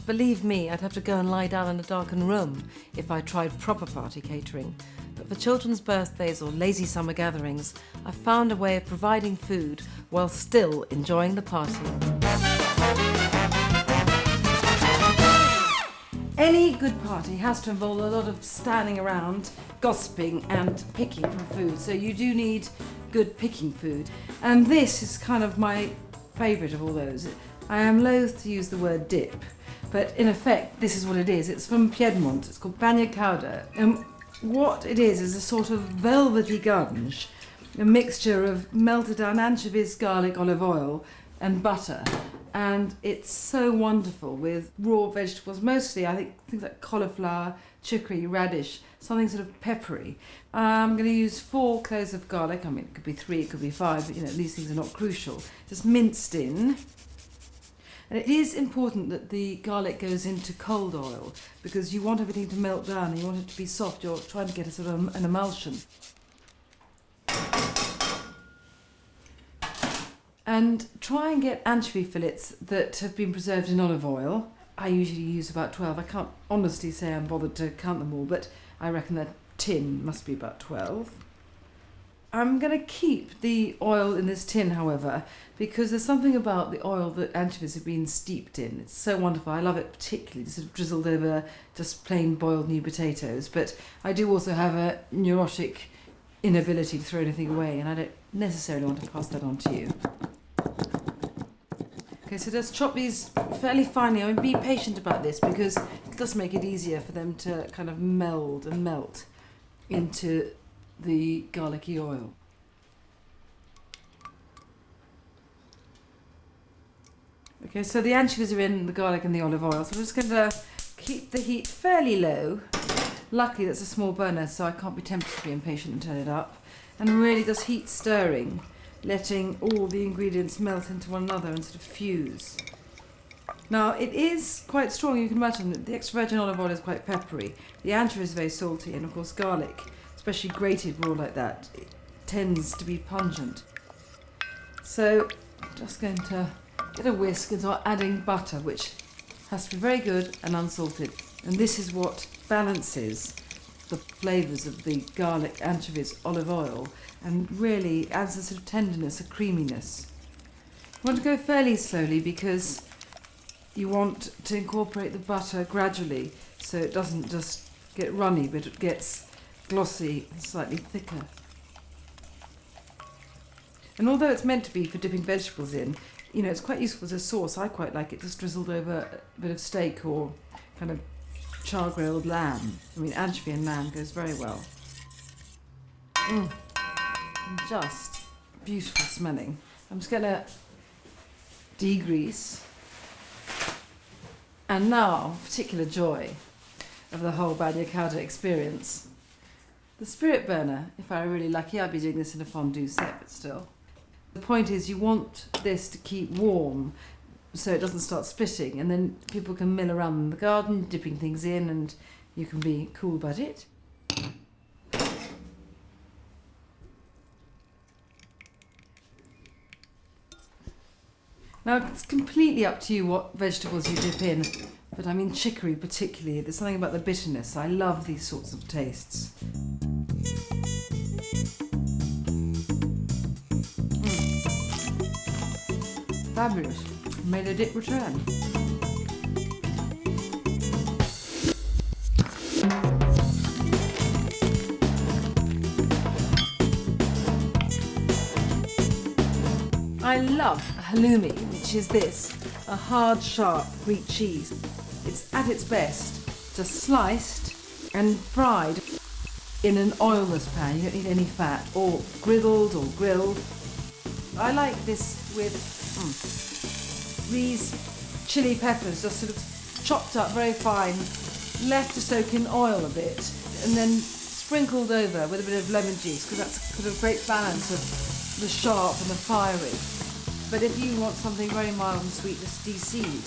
Believe me, I'd have to go and lie down in a darkened room if I tried proper party catering. But for children's birthdays or lazy summer gatherings, I've found a way of providing food while still enjoying the party. Any good party has to involve a lot of standing around, gossiping and picking from food, so you do need good picking food. And this is kind of my favourite of all those. I am loath to use the word dip, but in effect this is what it is. It's from Piedmont, it's called bagna cauda, and what it is a sort of velvety gunge, a mixture of melted down anchovies, garlic, olive oil and butter. And it's so wonderful with raw vegetables, mostly I think things like cauliflower, chicory, radish, something sort of peppery. I'm going to use 4 cloves of garlic. I mean, it could be 3, it could be 5, but these things are not crucial. Just minced in. And it is important that the garlic goes into cold oil because you want everything to melt down and you want it to be soft. You're trying to get a sort of an emulsion. And try and get anchovy fillets that have been preserved in olive oil. I usually use about 12. I can't honestly say I'm bothered to count them all, but I reckon that tin must be about 12. I'm going to keep the oil in this tin, however, because there's something about the oil that anchovies have been steeped in. It's so wonderful. I love it particularly sort of drizzled over just plain boiled new potatoes. But I do also have a neurotic inability to throw anything away, and I don't necessarily want to pass that on to you. Okay, so just chop these fairly finely. I mean, be patient about this because it does make it easier for them to kind of meld and melt into the garlicky oil. Okay, so the anchovies are in the garlic and the olive oil, so I'm just going to keep the heat fairly low. Luckily that's a small burner, so I can't be tempted to be impatient and turn it up. And really just heat stirring, letting all the ingredients melt into one another and sort of fuse. Now it is quite strong. You can imagine that the extra virgin olive oil is quite peppery. The anchovy is very salty, and of course garlic, especially grated raw like that, it tends to be pungent. So I'm just going to get a whisk and start adding butter, which has to be very good and unsalted. And this is what balances the flavours of the garlic, anchovies, olive oil, and really adds a sort of tenderness, a creaminess. You want to go fairly slowly because you want to incorporate the butter gradually so it doesn't just get runny, but it gets glossy and slightly thicker. And although it's meant to be for dipping vegetables in, it's quite useful as a sauce. I quite like it just drizzled over a bit of steak or kind of char-grilled lamb. I mean, anchovy and lamb goes very well. Just beautiful smelling. I'm just going to degrease. And now, particular joy of the whole bagna cauda experience. The spirit burner, if I were really lucky, I'd be doing this in a fondue set, but still. The point is you want this to keep warm so it doesn't start splitting, and then people can mill around in the garden, dipping things in, and you can be cool about it. Now, it's completely up to you what vegetables you dip in, but I mean chicory particularly. There's something about the bitterness. I love these sorts of tastes. Fabulous. May the dip return. I love halloumi, which is this, a hard, sharp Greek cheese. It's at its best, just sliced and fried in an oilless pan. You don't need any fat, or griddled or grilled. I like this with these chilli peppers, just sort of chopped up very fine, left to soak in oil a bit, and then sprinkled over with a bit of lemon juice, because that's sort of a great balance of the sharp and the fiery. But if you want something very mild and sweet, just de-seed.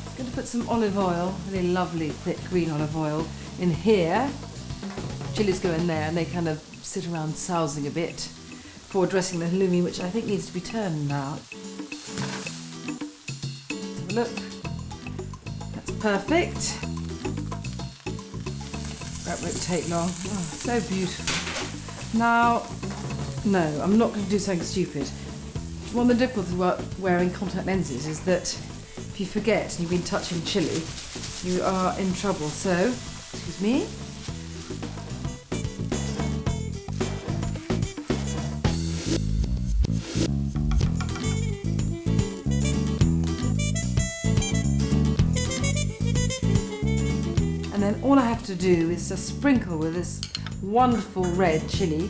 I'm going to put some olive oil, really lovely thick green olive oil, in here. Chilies go in there and they kind of sit around sousing a bit. before dressing the halloumi, which I think needs to be turned now. Have a look. That's perfect. That won't take long. Oh, so beautiful. Now, no, I'm not going to do something stupid. One of the difficulties about wearing contact lenses is that if you forget and you've been touching chilli, you are in trouble. So, excuse me. And then all I have to do is just sprinkle with this wonderful red chilli.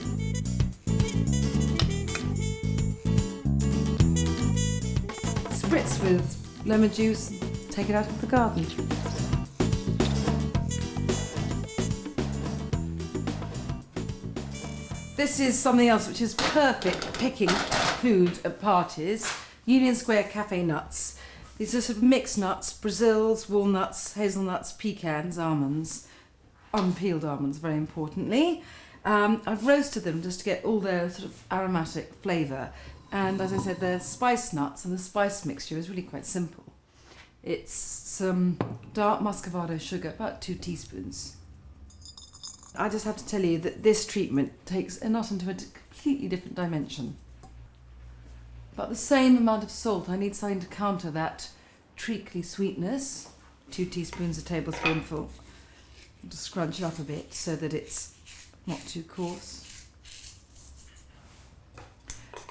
Spritz with lemon juice, take it out of the garden. This is something else which is perfect for picking food at parties. Union Square Cafe nuts. These are sort of mixed nuts, Brazils, walnuts, hazelnuts, pecans, almonds, unpeeled almonds very importantly. I've roasted them just to get all their sort of aromatic flavour. And as I said, they're spice nuts, and the spice mixture is really quite simple. It's some dark muscovado sugar, about 2 teaspoons. I just have to tell you that this treatment takes a nut into a completely different dimension. About the same amount of salt. I need something to counter that treacly sweetness. 2 teaspoons, a tablespoonful. Just scrunch it up a bit so that it's not too coarse.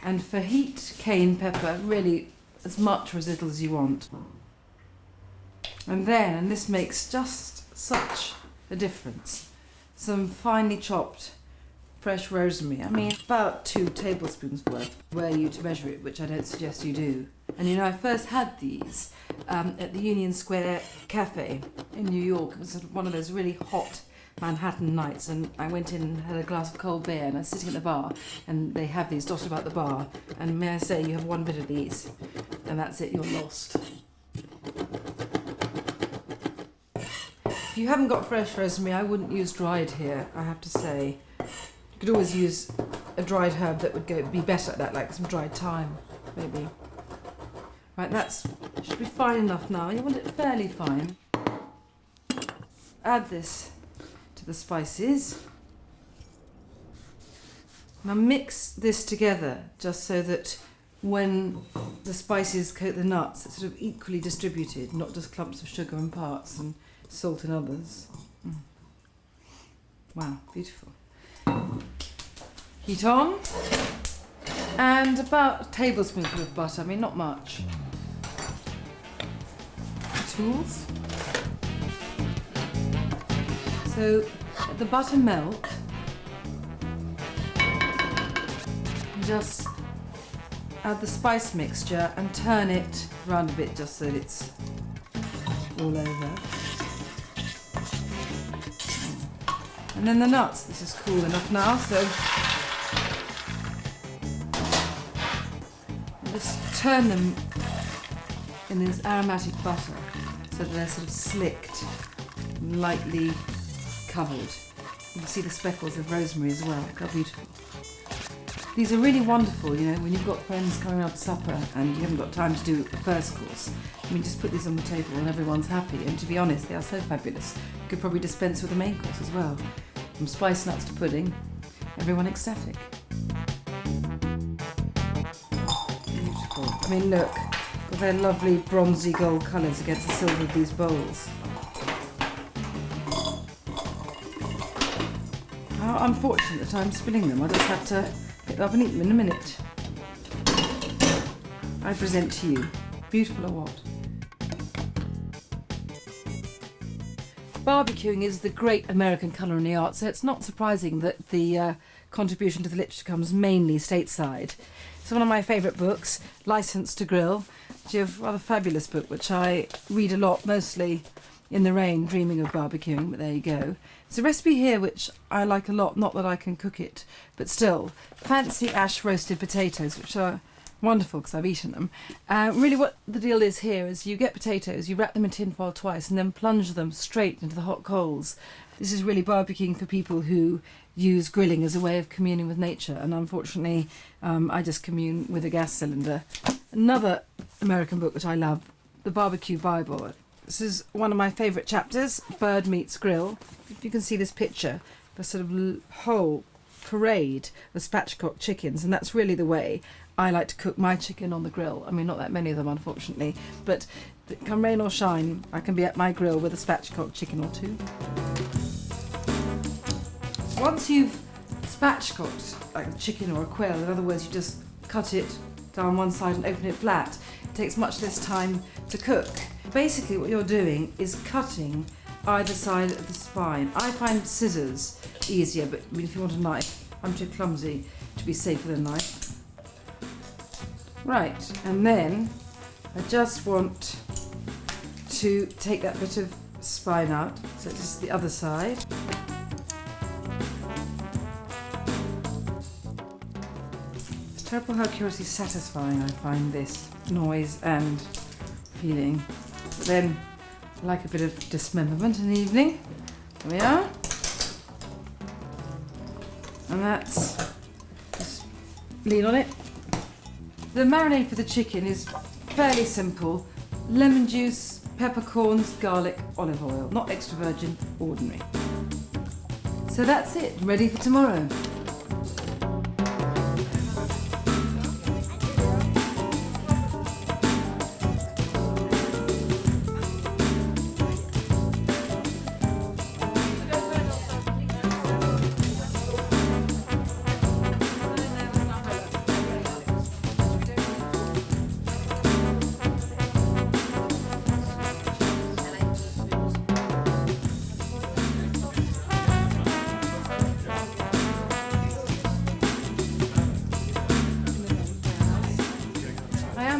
And for heat, cayenne pepper, really as much or as little as you want. And then, and this makes just such a difference, some finely chopped fresh rosemary. I mean, about 2 tablespoons worth, were you to measure it, which I don't suggest you do. And you know, I first had these at the Union Square Cafe in New York. It was sort of one of those really hot Manhattan nights, and I went in and had a glass of cold beer, and I was sitting at the bar, and they have these dotted about the bar, and may I say, you have one bit of these, and that's it, you're lost. If you haven't got fresh rosemary, I wouldn't use dried here, I have to say. You could always use a dried herb that would be better at that, like some dried thyme, maybe. Right, should be fine enough now. You want it fairly fine. Add this to the spices. Now mix this together just so that when the spices coat the nuts, it's sort of equally distributed, not just clumps of sugar in parts and salt in others. Wow, beautiful. Heat on, and about a tablespoonful of butter, I mean not much. Tools. So let the butter melt, just add the spice mixture and turn it around a bit just so that it's all over. And then the nuts, this is cool enough now, so just turn them in this aromatic butter so that they're sort of slicked, lightly covered. You can see the speckles of rosemary as well, how beautiful. These are really wonderful, you know, when you've got friends coming out to supper and you haven't got time to do the first course. I mean, just put these on the table and everyone's happy, and to be honest, they are so fabulous. You could probably dispense with the main course as well. From spice nuts to pudding, everyone ecstatic. Beautiful. I mean, look, got their lovely bronzy gold colours against the silver of these bowls. How unfortunate that I'm spilling them. I just have to pick them up and eat them in a minute. I present to you, beautiful or what? Barbecuing is the great American culinary art, so it's not surprising that the contribution to the literature comes mainly stateside. It's one of my favourite books, License to Grill, which is a rather fabulous book, which I read a lot, mostly in the rain, dreaming of barbecuing, but there you go. It's a recipe here which I like a lot, not that I can cook it, but still. Fancy ash roasted potatoes, which are wonderful because I've eaten them. Really what the deal is here is you get potatoes, you wrap them in tin foil twice and then plunge them straight into the hot coals. This is really barbecuing for people who use grilling as a way of communing with nature, and unfortunately I just commune with a gas cylinder. Another American book that I love, The Barbecue Bible. This is one of my favourite chapters, Bird Meets Grill. If you can see this picture, the sort of whole parade of spatchcock chickens, and that's really the way I like to cook my chicken on the grill. I mean, not that many of them, unfortunately, but come rain or shine, I can be at my grill with a spatchcock chicken or two. Once you've spatchcocked like a chicken or a quail, in other words, you just cut it down one side and open it flat. It takes much less time to cook. Basically what you're doing is cutting either side of the spine. I find scissors easier, but I mean, if you want a knife, I'm too clumsy to be safe with a knife. Right, and then I just want to take that bit of spine out, so this is the other side. It's terrible how curiously satisfying I find this noise and feeling. But then I like a bit of dismemberment in the evening. There we are. And that's, just lean on it. The marinade for the chicken is fairly simple. Lemon juice, peppercorns, garlic, olive oil. Not extra virgin, ordinary. So that's it, ready for tomorrow.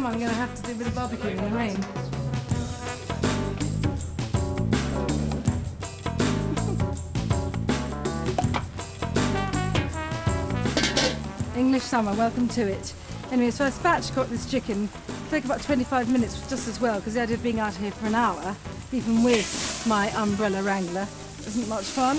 I'm going to have to do a bit of barbecuing in the rain. English summer, welcome to it. Anyway, so I spatchcocked this chicken. It'll take about 25 minutes just as well, because the idea of being out here for an hour, even with my umbrella wrangler, isn't much fun.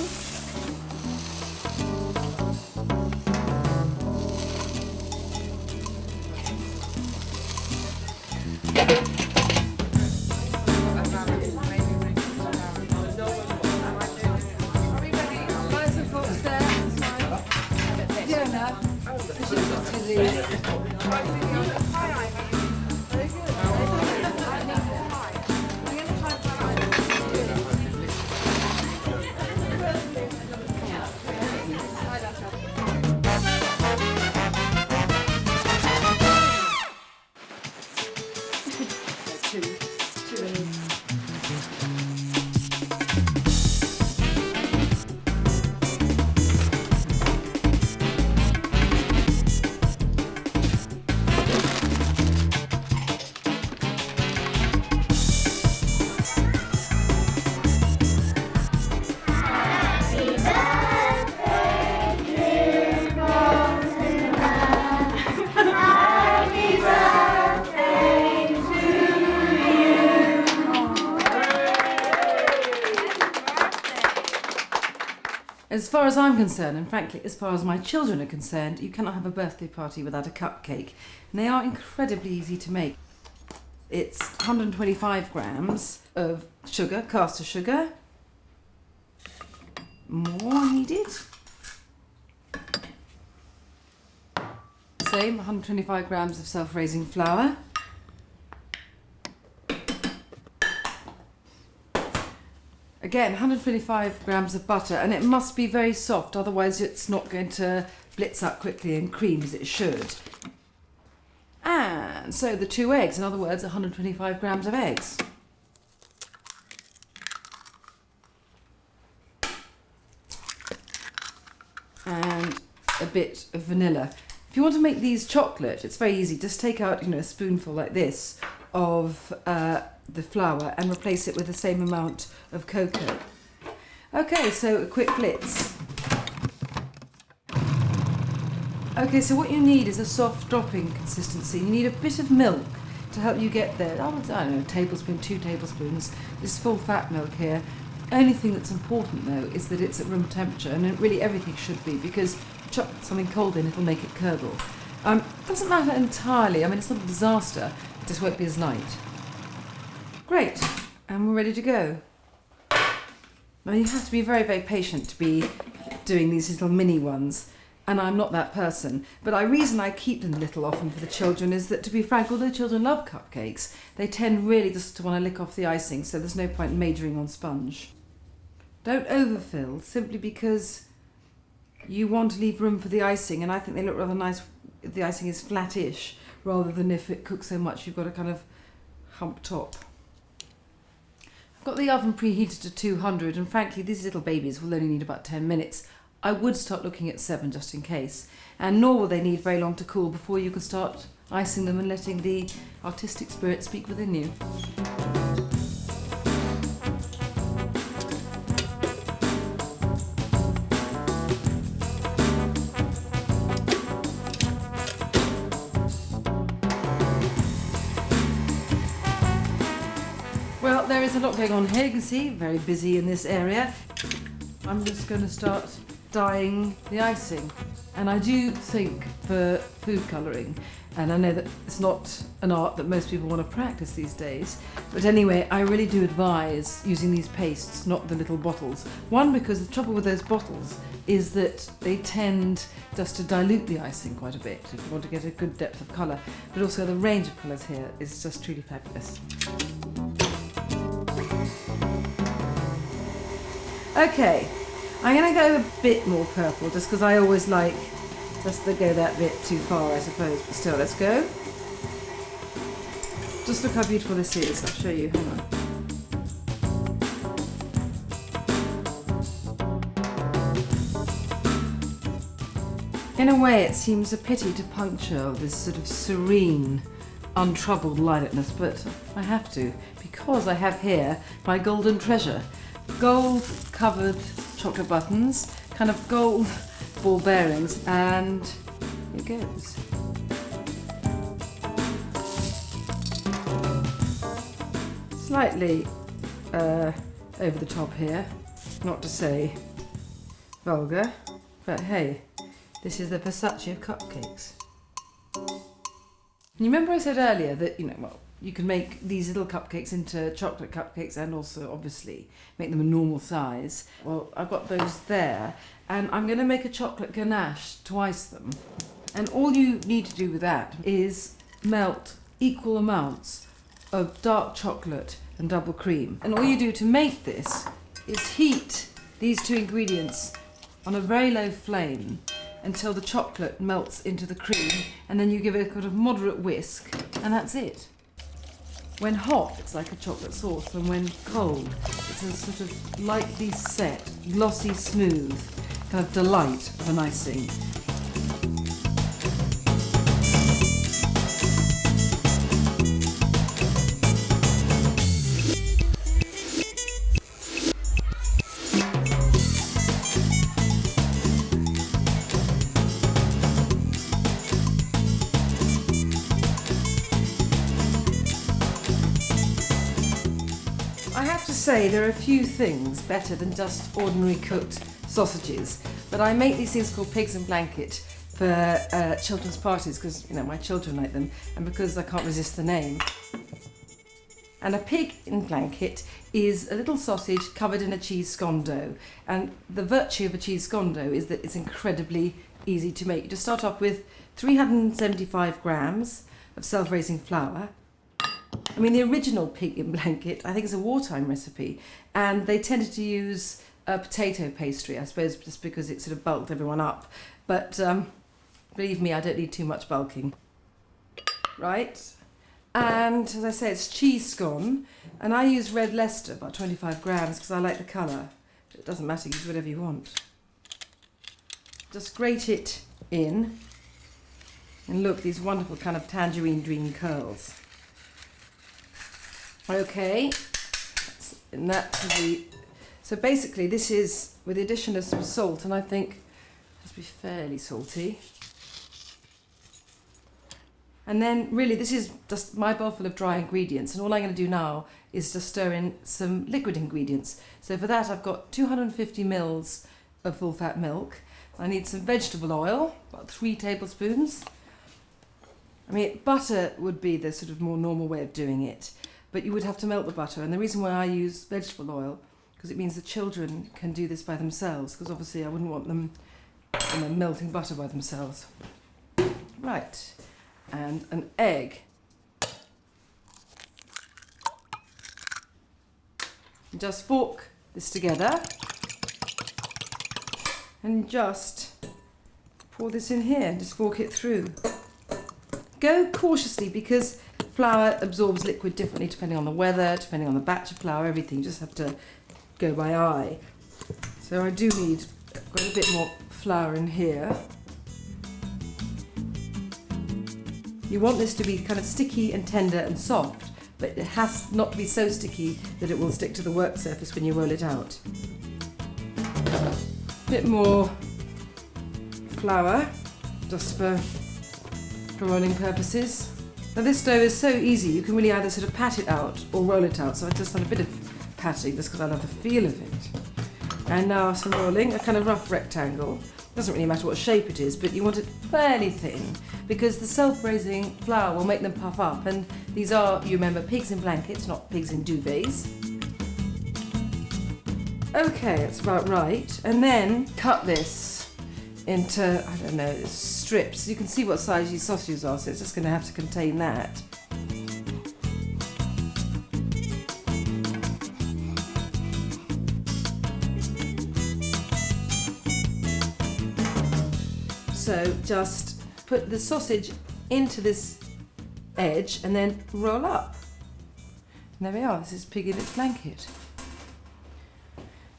As far as I'm concerned, and frankly, as far as my children are concerned, you cannot have a birthday party without a cupcake. And they are incredibly easy to make. It's 125 grams of sugar, caster sugar. More needed. Same, 125 grams of self-raising flour. Again, 125 grams of butter, and it must be very soft, otherwise it's not going to blitz up quickly and cream as it should. And so the 2 eggs, in other words, 125 grams of eggs. And a bit of vanilla. If you want to make these chocolate, it's very easy. Just take out, a spoonful like this of the flour and replace it with the same amount of cocoa. Okay, so a quick blitz. Okay, so what you need is a soft dropping consistency. You need a bit of milk to help you get there. I don't know, a tablespoon, 2 tablespoons. This is full fat milk here. Only thing that's important though is that it's at room temperature, and really everything should be, because chuck something cold in, it'll make it curdle. Doesn't matter entirely, I mean it's not a disaster, it just won't be as light. Great, and we're ready to go. Now you have to be very, very patient to be doing these little mini ones, and I'm not that person. But the reason I keep them little often for the children is that, to be frank, although children love cupcakes, they tend really just to want to lick off the icing, so there's no point in majoring on sponge. Don't overfill, simply because you want to leave room for the icing, and I think they look rather nice if the icing is flattish, rather than if it cooks so much you've got a kind of hump top. I've got the oven preheated to 200, and frankly these little babies will only need about 10 minutes. I would start looking at 7 just in case, and nor will they need very long to cool before you can start icing them and letting the artistic spirit speak within you. Well, there is a lot going on here, you can see, very busy in this area. I'm just going to start dyeing the icing. And I do think for food colouring, and I know that it's not an art that most people want to practice these days, but anyway, I really do advise using these pastes, not the little bottles. One, because the trouble with those bottles is that they tend just to dilute the icing quite a bit if you want to get a good depth of colour, but also the range of colours here is just truly fabulous. Okay, I'm going to go a bit more purple just because I always like just to go that bit too far, I suppose, but still, let's go. Just look how beautiful this is, I'll show you, hang on. In a way, it seems a pity to puncture this sort of serene, untroubled lilac-ness, but I have to, because I have here my golden treasure. Gold covered chocolate buttons, kind of gold ball bearings, and here goes. Slightly over the top here, not to say vulgar, but hey, this is the Versace of cupcakes. And you remember I said earlier that, you can make these little cupcakes into chocolate cupcakes and also obviously make them a normal size. Well, I've got those there, and I'm going to make a chocolate ganache to ice them. And all you need to do with that is melt equal amounts of dark chocolate and double cream. And all you do to make this is heat these two ingredients on a very low flame until the chocolate melts into the cream, and then you give it a kind of moderate whisk, and that's it. When hot, it's like a chocolate sauce, and when cold, it's a sort of lightly set, glossy, smooth kind of delight of an icing. I have to say there are a few things better than just ordinary cooked sausages, but I make these things called pigs in blanket for children's parties because my children like them, and because I can't resist the name. And a pig in blanket is a little sausage covered in a cheese scone dough, and the virtue of a cheese scone dough is that it's incredibly easy to make. You just start off with 375 grams of self-raising flour. I mean, the original pig in blanket, I think, is a wartime recipe, and they tended to use potato pastry, I suppose, just because it sort of bulked everyone up. But believe me, I don't need too much bulking. Right? And as I say, it's cheese scone, and I use red Leicester, about 25 grams, because I like the colour. It doesn't matter, use whatever you want. Just grate it in, and look, these wonderful kind of tangerine dream curls. Okay, and so basically this is with the addition of some salt, and I think it has to be fairly salty. And then really this is just my bowl full of dry ingredients, and all I'm going to do now is just stir in some liquid ingredients. So for that I've got 250 mils of full fat milk. I need some vegetable oil, about 3 tablespoons. I mean, butter would be the sort of more normal way of doing it, but you would have to melt the butter. And the reason why I use vegetable oil, because it means the children can do this by themselves, because obviously I wouldn't want them, you know, melting butter by themselves. Right, and an egg. Just fork this together and just pour this in here and just fork it through. Go cautiously because flour absorbs liquid differently depending on the weather, depending on the batch of flour, everything. You just have to go by eye. So I do need quite a bit more flour in here. You want this to be kind of sticky and tender and soft, but it has not to be so sticky that it will stick to the work surface when you roll it out. A bit more flour, just for rolling purposes. Now this dough is so easy, you can really either sort of pat it out or roll it out. So I've just done a bit of patting just because I love the feel of it. And now some rolling, a kind of rough rectangle. Doesn't really matter what shape it is, but you want it fairly thin because the self-raising flour will make them puff up. And these are, you remember, pigs in blankets, not pigs in duvets. Okay, that's about right. And then cut this into, I don't know, strips. You can see what size these sausages are, so it's just going to have to contain that. So just put the sausage into this edge and then roll up. And there we are, this is pig in its blanket.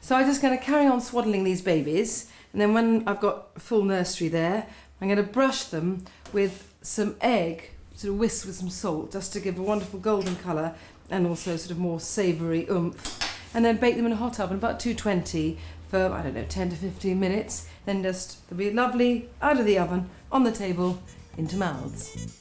So I'm just going to carry on swaddling these babies, and then when I've got a full nursery there, I'm going to brush them with some egg, sort of whisked with some salt, just to give a wonderful golden colour and also sort of more savoury oomph. And then bake them in a hot oven, about 220 for, I don't know, 10 to 15 minutes. Then just, they'll be lovely, out of the oven, on the table, into mouths.